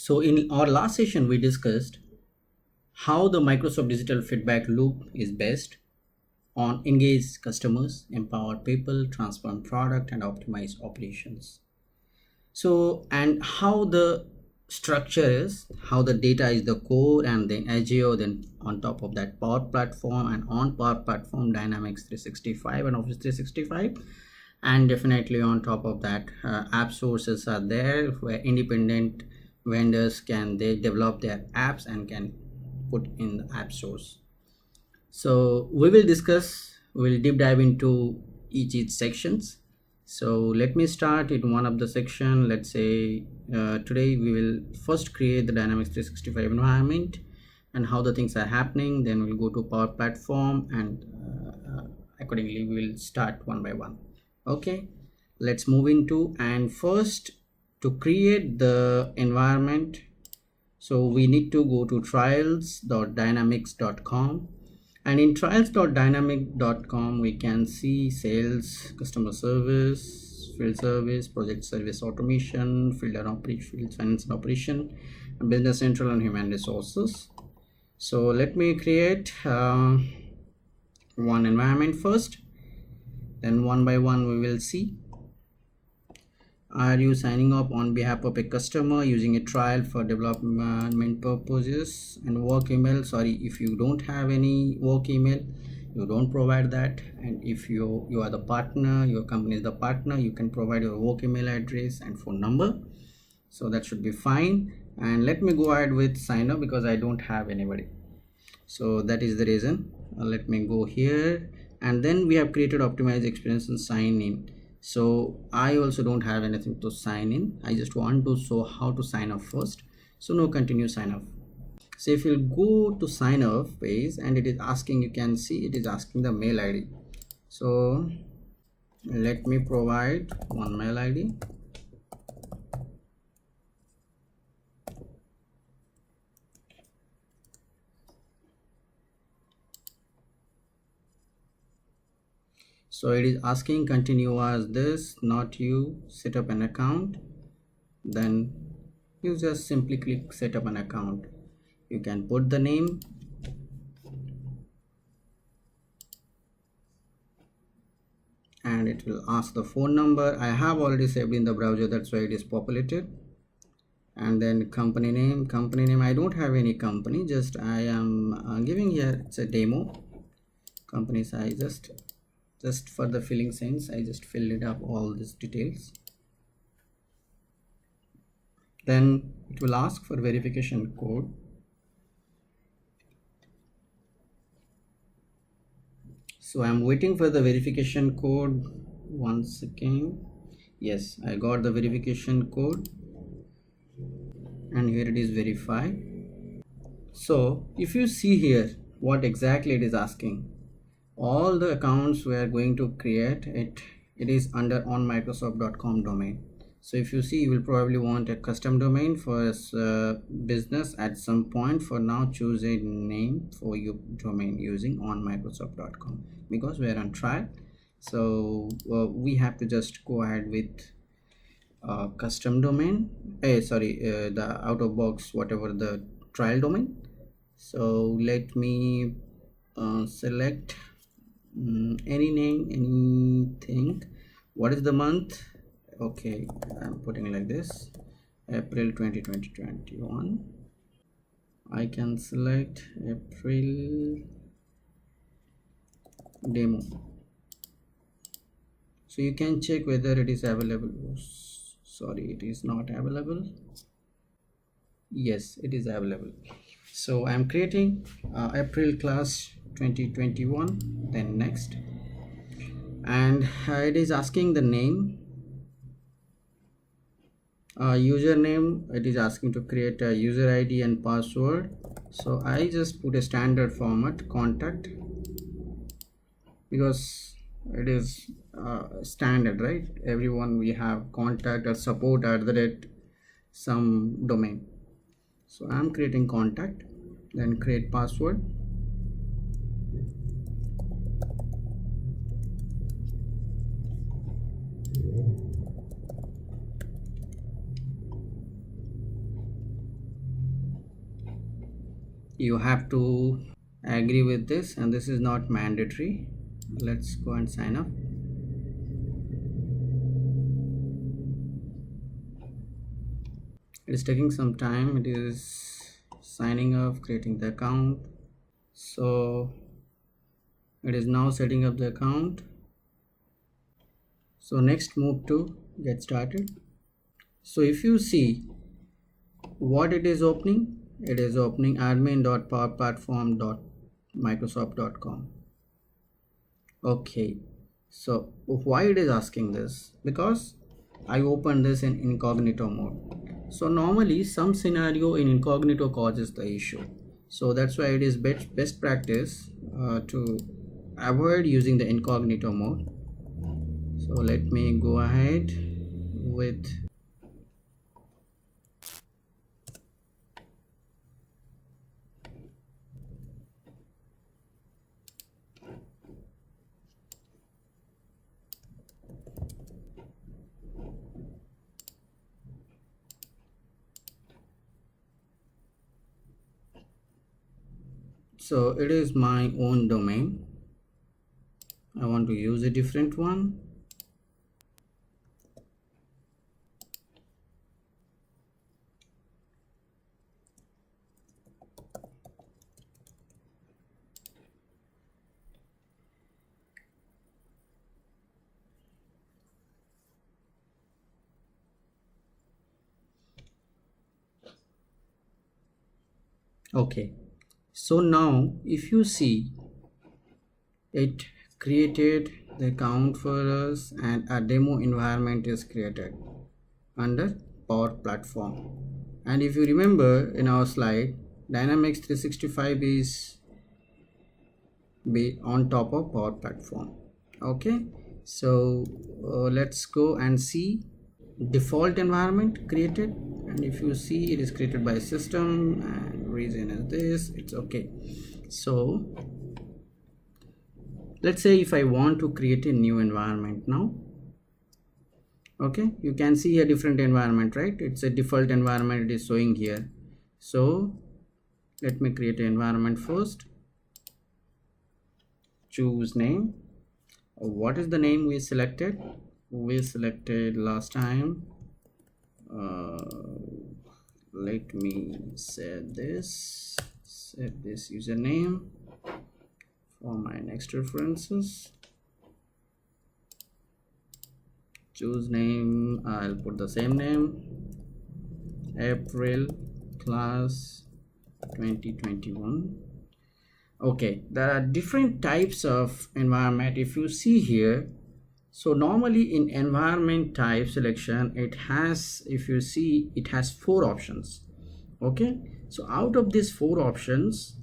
So in our last session, we discussed how the Microsoft Digital Feedback Loop is best on engage customers, empower people, transform product, and optimize operations. So, and how the structure is, how the data is the core, and then Azure, then on top of that Power Platform, and on Power Platform Dynamics 365 and Office 365, and definitely on top of that app sources are there where independent vendors can they develop their apps and can put in the app source. So we'll deep dive into each sections. So let me start in one of the section. Let's say today we will first create the Dynamics 365 environment and how the things are happening. Then we'll go to Power Platform and accordingly we will start one by one. Okay, let's move into, and first to create the environment, so we need to go to trials.dynamics.com, and in trials.dynamics.com we can see sales, customer service, field service, project service automation, field and operation, field finance and operation, and business central and human resources. So let me create one environment first, then one by one we will see. Are you signing up on behalf of a customer using a trial for development purposes and work email? Sorry, if you don't have any work email, you don't provide that. And if you are the partner, your company is the partner, you can provide your work email address and phone number. So that should be fine. And let me go ahead with sign up because I don't have anybody. So that is the reason. Let me go here, and then we have created optimized experience and sign in. So I also don't have anything to sign in. I just want to show how to sign up first. So no continue sign up. So if you go to sign up page and it is asking, you can see it is asking the mail ID. So let me provide one mail ID. So it is asking continue as this, not you, set up an account. Then you just simply click set up an account. You can put the name, and it will ask the phone number. I have already saved in the browser, that's why it is populated. And then company name, I don't have any company, just I am giving here, it's a demo company size, just for the filling sense I just filled it up all these details. Then it will ask for verification code. So I'm waiting for the verification code. Once again, yes, I got the verification code, and here it is verify. So if you see here what exactly it is asking, all the accounts we are going to create, it is under on microsoft.com domain. So if you see, you will probably want a custom domain for business at some point. For now, choose a name for your domain using on microsoft.com because we are on trial. So we have to just go ahead with custom domain, the out of box whatever the trial domain. So let me select any name, anything. What is the month? Okay, I'm putting like this, April 2021. I can select April demo. So you can check whether it is available. Sorry, it is not available. Yes, it is available. So I'm creating April class 2021, then next, and it is asking the name, username. It is asking to create a user ID and password. So I just put a standard format, contact, because it is standard, right? Everyone we have contact or support at the rate some domain. So I'm creating contact, then create password. you have to agree with this, and this is not mandatory. Let's go and sign up. It is taking some time. It is signing up, creating the account. So it is now setting up the account. So next, move to get started. So if you see what it is opening, it is opening admin.powerplatform.microsoft.com. Okay, so why it is asking this? Because I opened this in incognito mode. So normally some scenario in incognito causes the issue. So that's why it is best practice to avoid using the incognito mode. So let me go ahead with so it is my own domain. I want to use a different one. Okay, so now if you see, it created the account for us and a demo environment is created under Power Platform. And if you remember in our slide, Dynamics 365 is on top of Power Platform. Okay, so let's go and see default environment created, and if you see, it is created by system and reason is this. It's okay. So let's say if I want to create a new environment now. Okay, you can see a different environment, right? It's a default environment, it is showing here. So let me create an environment first. Choose name. What is the name we selected? We selected last time. Let me set this username for my next references. Choose name, I'll put the same name, April class 2021. Okay, there are different types of environment. If you see here, so normally in environment type selection, it has, if you see, it has 4 options. Okay, so out of these 4 options,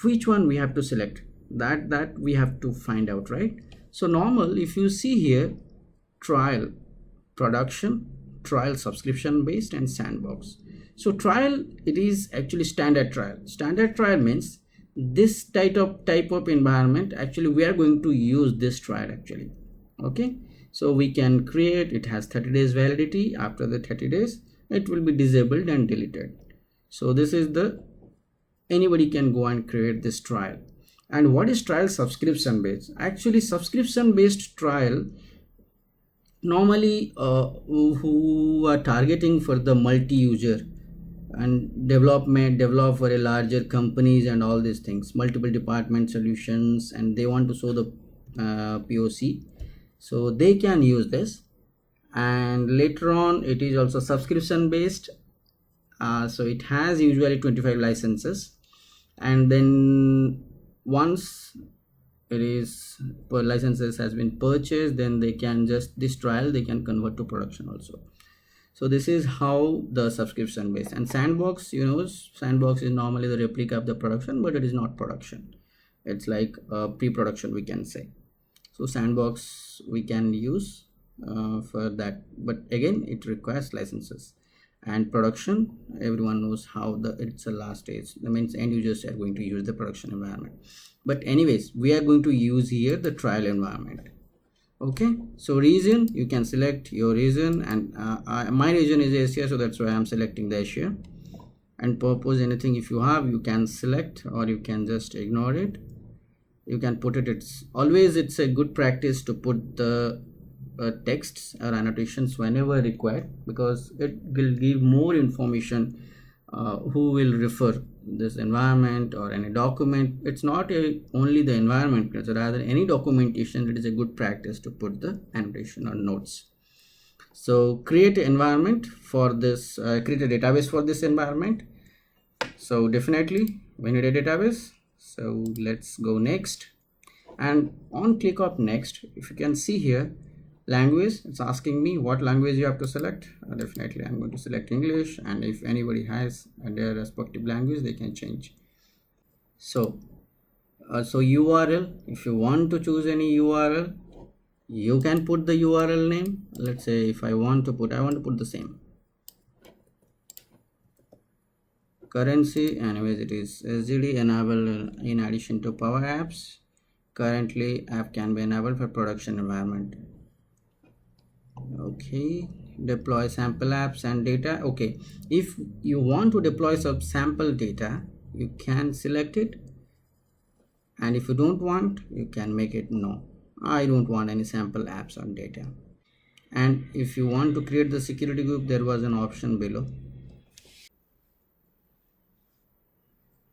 which one we have to select, that we have to find out, right? So normal, if you see here, trial, production, trial subscription based, and sandbox. So trial, it is actually standard trial. Standard trial means this type of environment, actually we are going to use this trial actually. Okay, so we can create, it has 30 days validity. After the 30 days it will be disabled and deleted. So this is the, anybody can go and create this trial. And what is trial subscription based? Actually subscription based trial normally who are targeting for the multi-user and develop for a larger companies and all these things, multiple department solutions, and they want to show the POC, so they can use this. And later on it is also subscription based, so it has usually 25 licenses, and then once it is per licenses has been purchased, then they can just this trial they can convert to production also. So this is how the subscription based. And sandbox, you know, sandbox is normally the replica of the production, but it is not production, it's like pre-production we can say. So sandbox we can use for that, but again it requires licenses. And production, everyone knows how it's a last stage, that means end users are going to use the production environment. But anyways, we are going to use here the trial environment. Okay, so region, you can select your region, and my region is Asia, so that's why I'm selecting the Asia. and purpose, anything if you have, you can select or you can just ignore it. You can put it. It's a good practice to put the texts or annotations whenever required, because it will give more information who will refer this environment or any document. It's not only the environment, but rather any documentation. It is a good practice to put the annotation or notes. So create an environment for this, create a database for this environment. So definitely we need a database. So let's go next, and on click of next, if you can see here, language, it's asking me what language you have to select. Definitely I'm going to select English, and if anybody has their respective language, they can change. So URL, if you want to choose any URL, you can put the URL name. Let's say if I want to put the same currency. Anyways, it is SGD enabled in addition to Power Apps. Currently app can be enabled for production environment. Okay, deploy sample apps and data. Okay, if you want to deploy some sample data, you can select it, and if you don't want, you can make it no, I don't want any sample apps on data. And if you want to create the security group, there was an option below.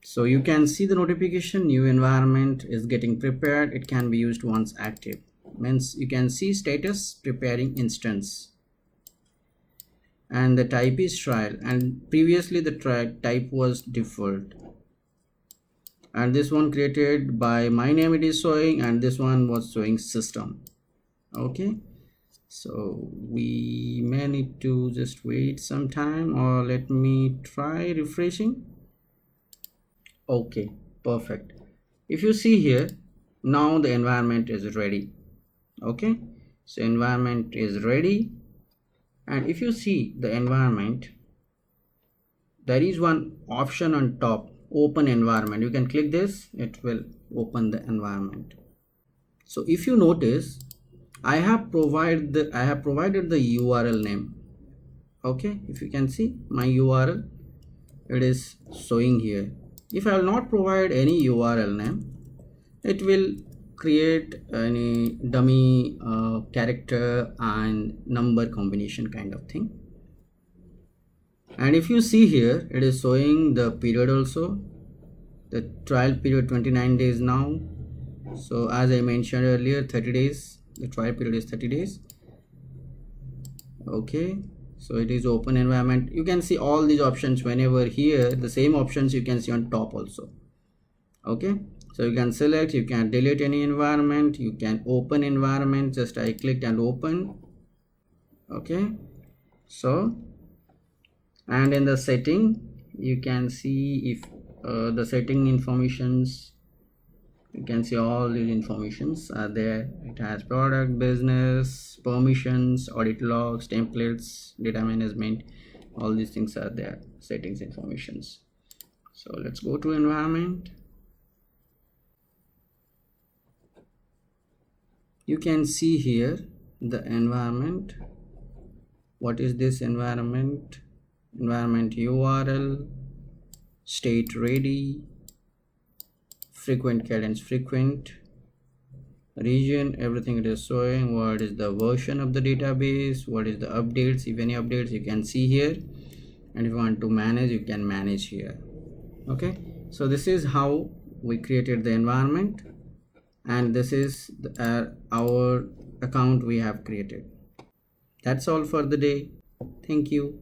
So you can see the notification, new environment is getting prepared. It can be used once active. Means you can see status preparing instance, and the type is trial, and previously the type was default, and this one created by my name it is showing, and this one was showing system. Okay, so we may need to just wait some time, or let me try refreshing. Okay, perfect. If you see here, now the environment is ready. Okay, so environment is ready, and if you see the environment, there is one option on top, open environment. You can click this, it will open the environment. So if you notice, I have provided the URL name. Okay, if you can see my URL, it is showing here. If I will not provide any URL name, it will create any dummy character and number combination kind of thing. And if you see here, it is showing the period also, the trial period 29 days now. So as I mentioned earlier, 30 days, the trial period is 30 days. Okay, so it is open environment. You can see all these options whenever here, the same options you can see on top also. Okay, so you can select, you can delete any environment, you can open environment, just I clicked and open. Okay, so, and in the setting you can see if the setting informations, you can see all these informations are there. It has product, business, permissions, audit logs, templates, data management, all these things are there, settings informations. So let's go to environment. You can see here the environment. What is this environment? Environment URL, state ready, frequent cadence frequent, region, everything it is showing. What is the version of the database, what is the updates, if any updates you can see here, and if you want to manage, you can manage here. Okay, so this is how we created the environment, and this is our account we have created. That's all for the day. Thank you.